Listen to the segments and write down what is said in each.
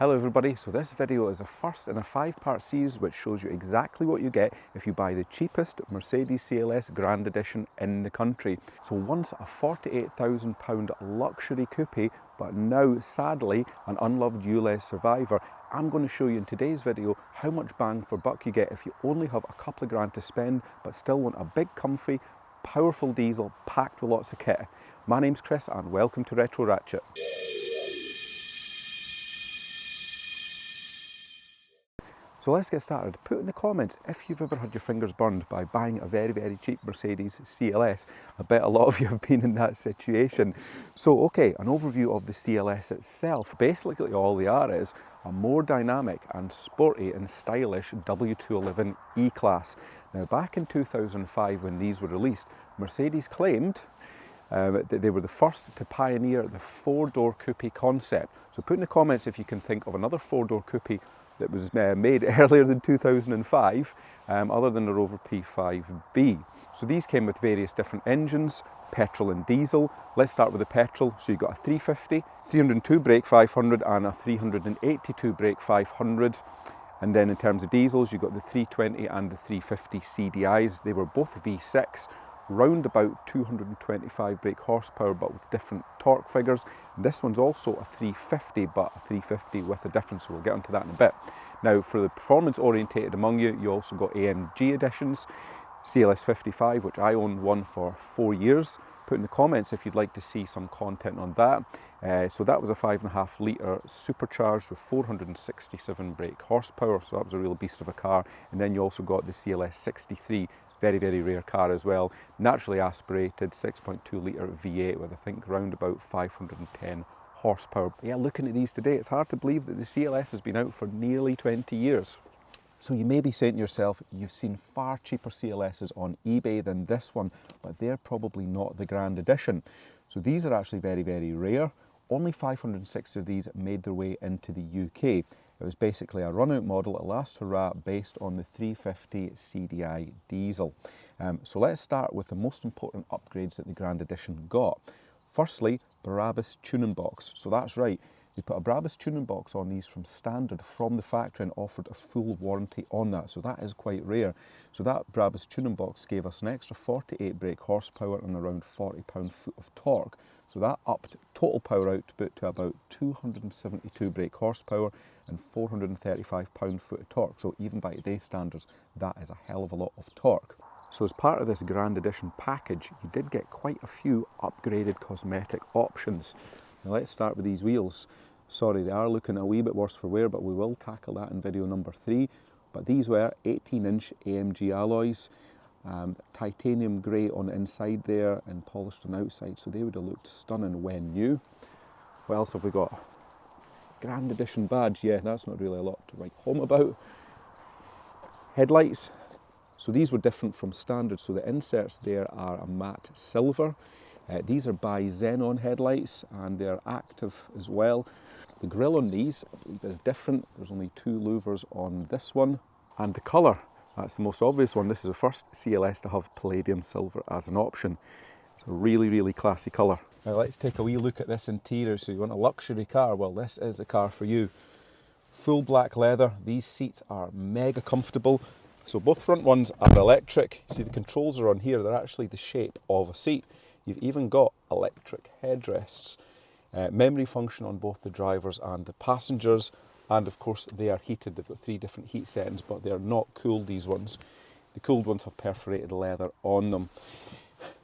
Hello everybody, so this video is the first in a 5-part series which shows you exactly what you get if you buy the cheapest Mercedes CLS Grand Edition in the country. So once a £48,000 luxury coupe, but now sadly an unloved ULEZ survivor, I'm going to show you in today's video how much bang for buck you get if you only have a couple of grand to spend but still want a big comfy, powerful diesel packed with lots of kit. My name's Chris and welcome to Retro Ratchet. So let's get started. Put in the comments if you've ever had your fingers burned by buying a very cheap Mercedes CLS. I bet a lot of you have been in that situation. So okay, an overview of the CLS itself. Basically all they are is a more dynamic and sporty and stylish W211 E-Class. Now back in 2005 when these were released, Mercedes claimed that they were the first to pioneer the 4-door coupe concept. So put in the comments if you can think of another 4-door coupe that was made earlier than 2005, other than the Rover P5B. So these came with various different engines, petrol and diesel. Let's start with the petrol. So you've got a 350, 302 brake 500 and a 382 brake 500. And then in terms of diesels, you've got the 320 and the 350 CDIs. They were both V6, round about 225 brake horsepower, but with different torque figures. And this one's also a 350, but a 350 with a difference, so we'll get onto that in a bit. Now, for the performance orientated among you, you also got AMG editions, CLS 55, which I owned one for 4 years. Put in the comments if you'd like to see some content on that. So that was a 5.5 litre supercharged with 467 brake horsepower, so that was a real beast of a car. And then you also got the CLS 63, very rare car as well, naturally aspirated 6.2 litre V8 with I think round about 510 horsepower. But yeah, looking at these today, it's hard to believe that the CLS has been out for nearly 20 years. So you may be saying to yourself, you've seen far cheaper CLSs on eBay than this one, but they're probably not the Grand Edition. So these are actually very rare. Only 560 of these made their way into the UK. It was basically a run-out model, a last hurrah, based on the 350 CDI diesel. So let's start with the most important upgrades that the Grand Edition got. Firstly, brabus tuning box. So that's right, they put a brabus tuning box on these from standard from the factory and offered a full warranty on that. So that is quite rare. So that brabus tuning box gave us an extra 48 brake horsepower and around 40 pound-foot of torque. So that upped total power output to about 272 brake horsepower and 435 pound-foot of torque. So even by today's standards, that is a hell of a lot of torque. So as part of this Grand Edition package, you did get quite a few upgraded cosmetic options. Now let's start with these wheels. Sorry, they are looking a wee bit worse for wear, but we will tackle that in video number 3. But these were 18-inch AMG alloys. Titanium grey on the inside there and polished on the outside, so they would have looked stunning when new. What else have we got? Grand Edition badge, yeah, that's not really a lot to write home about. Headlights, so these were different from standard, so the inserts there are a matte silver. These are by Xenon headlights and they're active as well. The grille on these is different, there's only 2 louvers on this one. And the colour, that's the most obvious one. This is the first CLS to have palladium silver as an option. It's a really classy colour. Now let's take a wee look at this interior. So you want a luxury car? Well, this is the car for you. Full black leather. These seats are mega comfortable. So both front ones are electric. See, the controls are on here. They're actually the shape of a seat. You've even got electric headrests. Memory function on both the drivers and the passengers. And of course they are heated. They've got 3 different heat settings, but they are not cooled, these ones. The cooled ones have perforated leather on them.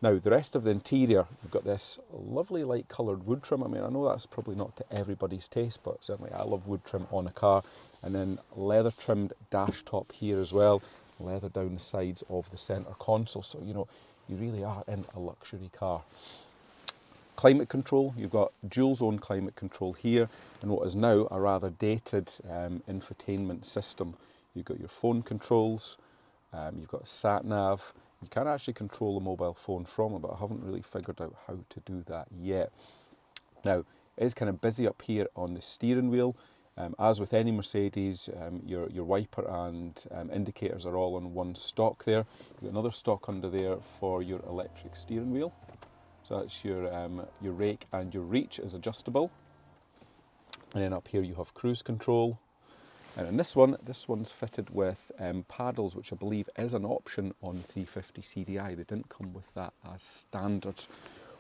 Now the rest of the interior, you've got this lovely light coloured wood trim. I mean, I know that's probably not to everybody's taste, but certainly I love wood trim on a car. And then leather trimmed dash top here as well. Leather down the sides of the centre console. So, you know, you really are in a luxury car. Climate control, you've got dual zone climate control here and what is now a rather dated infotainment system. You've got your phone controls, you've got sat nav. You can actually control a mobile phone from it, but I haven't really figured out how to do that yet. Now, it's kind of busy up here on the steering wheel. As with any Mercedes, your wiper and indicators are all on one stock there. You've got another stock under there for your electric steering wheel. So that's your rake, and your reach is adjustable. And then up here you have cruise control. And in this one's fitted with paddles, which I believe is an option on the 350 CDI. They didn't come with that as standard.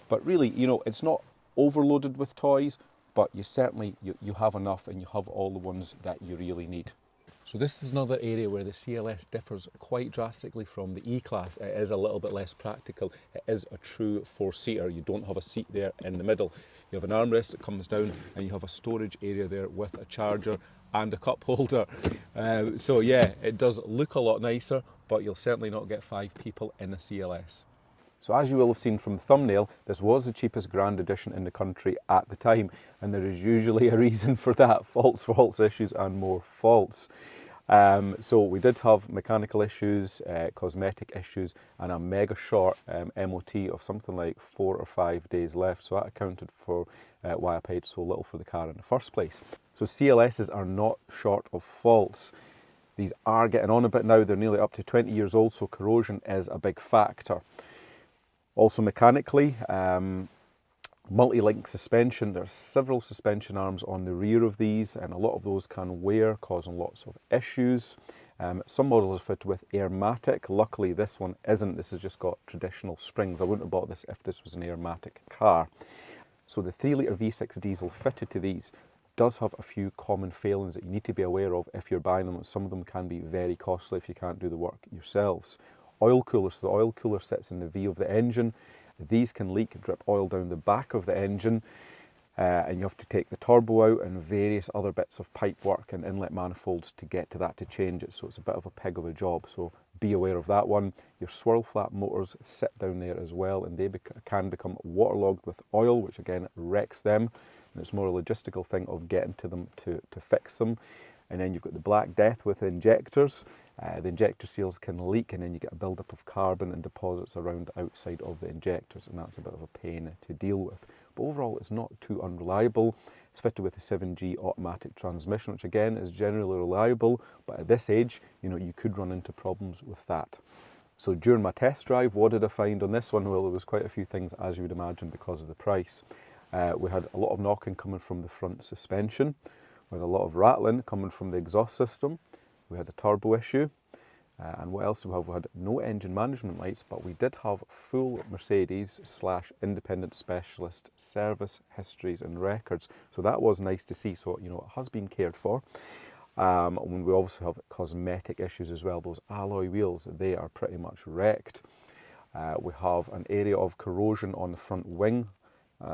But really, you know, it's not overloaded with toys, but you certainly, you have enough and you have all the ones that you really need. So this is another area where the CLS differs quite drastically from the E-Class. It is a little bit less practical. It is a true four-seater. You don't have a seat there in the middle. You have an armrest that comes down and you have a storage area there with a charger and a cup holder. So yeah, it does look a lot nicer, but you'll certainly not get 5 people in a CLS. So as you will have seen from the thumbnail, this was the cheapest Grand Edition in the country at the time, and there is usually a reason for that: faults issues and more faults. So we did have mechanical issues, cosmetic issues, and a mega short MOT of something like 4 or 5 days left. So that accounted for why I paid so little for the car in the first place. So CLSs are not short of faults. These are getting on a bit now. They're nearly up to 20 years old, so corrosion is a big factor. Also mechanically, multi-link suspension. There are several suspension arms on the rear of these, and a lot of those can wear, causing lots of issues. Some models are fitted with Airmatic. Luckily this one isn't. This has just got traditional springs. I wouldn't have bought this if this was an Airmatic car. So the 3-litre V6 diesel fitted to these does have a few common failings that you need to be aware of if you're buying them. Some of them can be very costly if you can't do the work yourselves. Oil coolers. So the oil cooler sits in the V of the engine. These can leak, drip oil down the back of the engine, and you have to take the turbo out and various other bits of pipe work and inlet manifolds to get to that to change it. So it's a bit of a pig of a job, so be aware of that one. Your swirl flap motors sit down there as well, and they can become waterlogged with oil, which again wrecks them, and it's more a logistical thing of getting to them to fix them. And then you've got the Black Death with injectors. The injector seals can leak, and then you get a buildup of carbon and deposits around the outside of the injectors, and that's a bit of a pain to deal with. But overall, it's not too unreliable. It's fitted with a 7G automatic transmission, which again is generally reliable, but at this age, you know, you could run into problems with that. So during my test drive, what did I find on this one? Well, there was quite a few things, as you would imagine, because of the price. We had a lot of knocking coming from the front suspension. We had a lot of rattling coming from the exhaust system. We had a turbo issue. And what else do we have? We had no engine management lights, but we did have full Mercedes/independent specialist service histories and records. So that was nice to see. So, you know, it has been cared for. When we obviously have cosmetic issues as well. Those alloy wheels, they are pretty much wrecked. We have an area of corrosion on the front wing,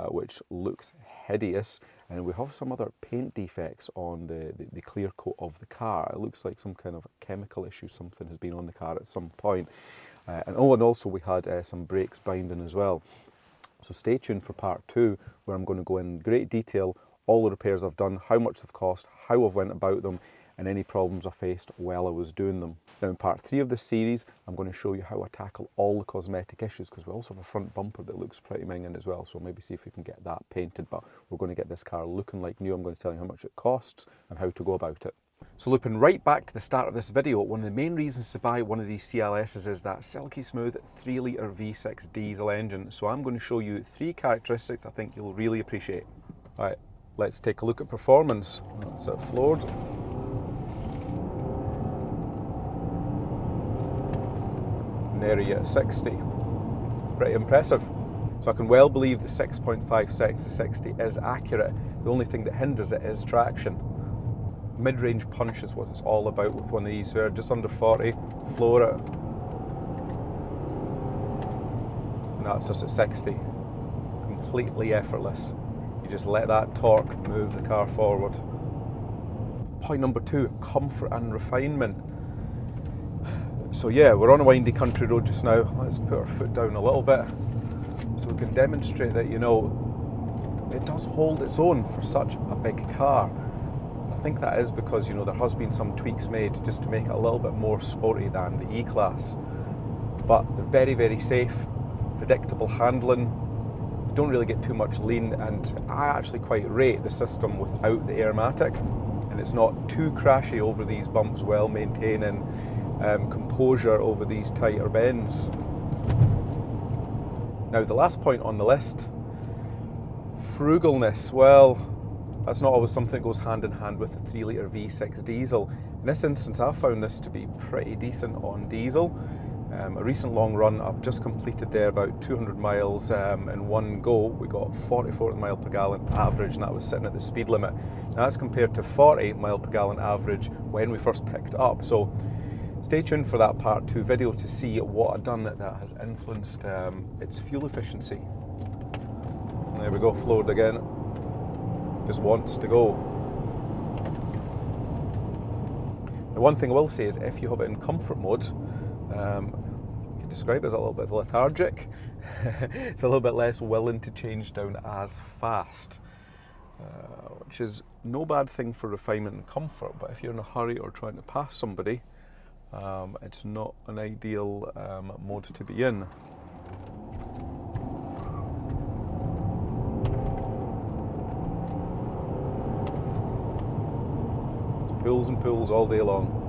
which looks hideous, and we have some other paint defects on the clear coat of the car. It looks like some kind of chemical issue, something has been on the car at some point. And also we had some brakes binding as well. So stay tuned for part 2, where I'm going to go in great detail, all the repairs I've done, how much they've cost, how I've went about them, and any problems I faced while I was doing them. Now in part 3 of this series, I'm going to show you how I tackle all the cosmetic issues, because we also have a front bumper that looks pretty minging as well, so maybe see if we can get that painted, but we're going to get this car looking like new. I'm going to tell you how much it costs and how to go about it. So looping right back to the start of this video, one of the main reasons to buy one of these CLSs is that silky smooth 3-litre V6 diesel engine. So I'm going to show you 3 characteristics I think you'll really appreciate. All right, let's take a look at performance. Is it floored? And there you get 60. Pretty impressive. So I can well believe the 6.5 seconds to 60 is accurate. The only thing that hinders it is traction. Mid-range punch is what it's all about with one of these here. Just under 40, floor it. And that's us at 60. Completely effortless. You just let that torque move the car forward. Point number 2, comfort and refinement. So yeah, we're on a windy country road just now. Let's put our foot down a little bit so we can demonstrate that, you know, it does hold its own for such a big car. And I think that is because, you know, there has been some tweaks made just to make it a little bit more sporty than the E-Class. But very, very safe, predictable handling. You don't really get too much lean, and I actually quite rate the system without the Airmatic. And it's not too crashy over these bumps, well maintaining composure over these tighter bends. Now the last point on the list, frugalness. Well, That's not always something that goes hand in hand with the 3 litre V6 diesel. In this instance, I found this to be pretty decent on diesel. A recent long run I've just completed there, about 200 miles in one go. We got 44 mile per gallon average, and that was sitting at the speed limit. Now that's compared to 48 mile per gallon average when we first picked it up. So stay tuned for that part 2 video to see what I've done that has influenced its fuel efficiency. And there we go, floored again. Just wants to go. The one thing I will say is if you have it in comfort mode, you could describe it as a little bit lethargic. It's a little bit less willing to change down as fast, which is no bad thing for refinement and comfort, but if you're in a hurry or trying to pass somebody, it's not an ideal mode to be in. Pulls and pulls all day long.